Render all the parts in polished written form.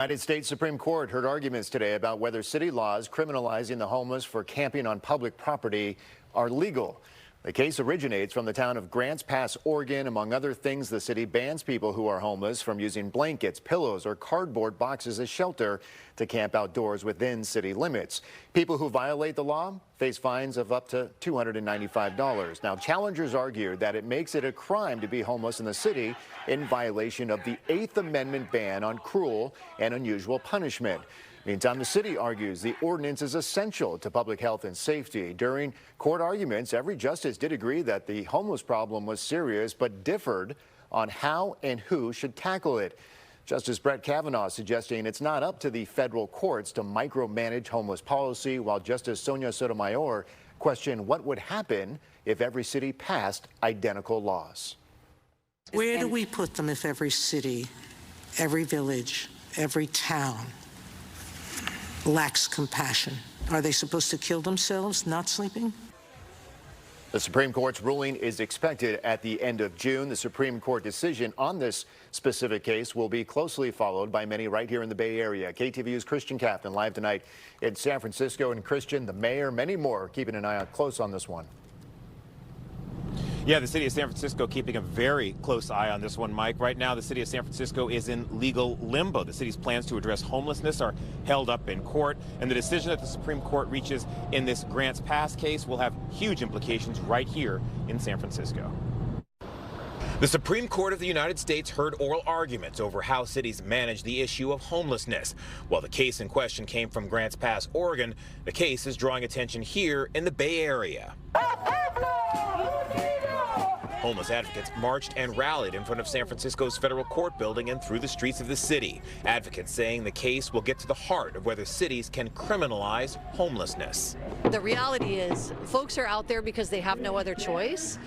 United States Supreme Court heard arguments today about whether city laws criminalizing the homeless for camping on public property are legal. The case originates from the town of Grants Pass, Oregon. Among other things, the city bans people who are homeless from using blankets, pillows, or cardboard boxes as shelter to camp outdoors within city limits. People who violate the law face fines of up to $295. Now, challengers argue that it makes it a crime to be homeless in the city in violation of the 8th Amendment ban on cruel and unusual punishment. Meantime, the city argues the ordinance is essential to public health and safety. During court arguments, every justice did agree that the homeless problem was serious, but differed on how and who should tackle it. Justice Brett Kavanaugh suggesting it's not up to the federal courts to micromanage homeless policy, while Justice Sonia Sotomayor questioned what would happen if every city passed identical laws. Where do we put them if every city, every village, every town lacks compassion? Are they supposed to kill themselves not sleeping? The Supreme Court's ruling is expected at the end of June. The Supreme Court decision on this specific case will be closely followed by many right here in the Bay Area. KTVU's Christian Captain live tonight in San Francisco. And Christian, the mayor, many more keeping an eye out close on this one. Yeah, the city of San Francisco keeping a very close eye on this one, Mike. Right now, the city of San Francisco is in legal limbo. The city's plans to address homelessness are held up in court, and the decision that the Supreme Court reaches in this Grants Pass case will have huge implications right here in San Francisco. The Supreme Court of the United States heard oral arguments over how cities manage the issue of homelessness. While the case in question came from Grants Pass, Oregon, the case is drawing attention here in the Bay Area. Homeless advocates marched and rallied in front of San Francisco's federal court building and through the streets of the city. Advocates saying the case will get to the heart of whether cities can criminalize homelessness. The reality is folks are out there because they have no other choice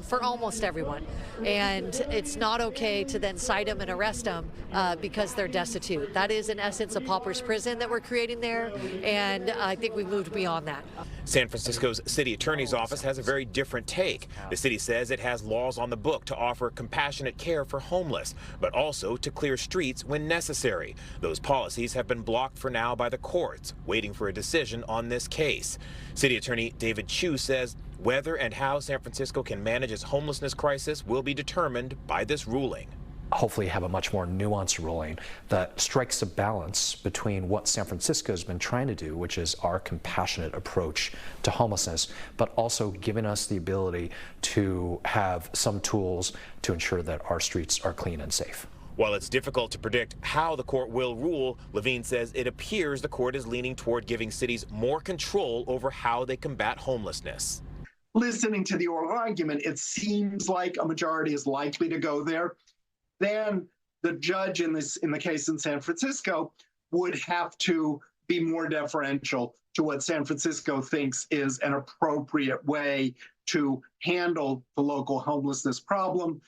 for almost everyone. And it's not okay to then cite them and arrest them because they're destitute. That is, in essence, a pauper's prison that we're creating there. And I think we've moved beyond that. San Francisco's city attorney's office has a very different take. The city says it has laws on the book to offer compassionate care for homeless, but also to clear streets when necessary. Those policies have been blocked for now by the courts, waiting for a decision on this case. City Attorney David Chu says whether and how San Francisco can manage its homelessness crisis will be determined by this ruling. Hopefully have a much more nuanced ruling that strikes a balance between what San Francisco has been trying to do, which is our compassionate approach to homelessness, but also giving us the ability to have some tools to ensure that our streets are clean and safe. While it's difficult to predict how the court will rule, Levine says it appears the court is leaning toward giving cities more control over how they combat homelessness. Listening to the oral argument, it seems like a majority is likely to go there. Then the judge in the case in San Francisco would have to be more deferential to what San Francisco thinks is an appropriate way to handle the local homelessness problem.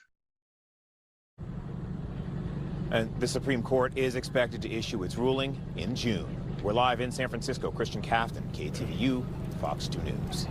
And the Supreme Court is expected to issue its ruling in June. We're live in San Francisco. Christian Captain, KTVU, Fox 2 News.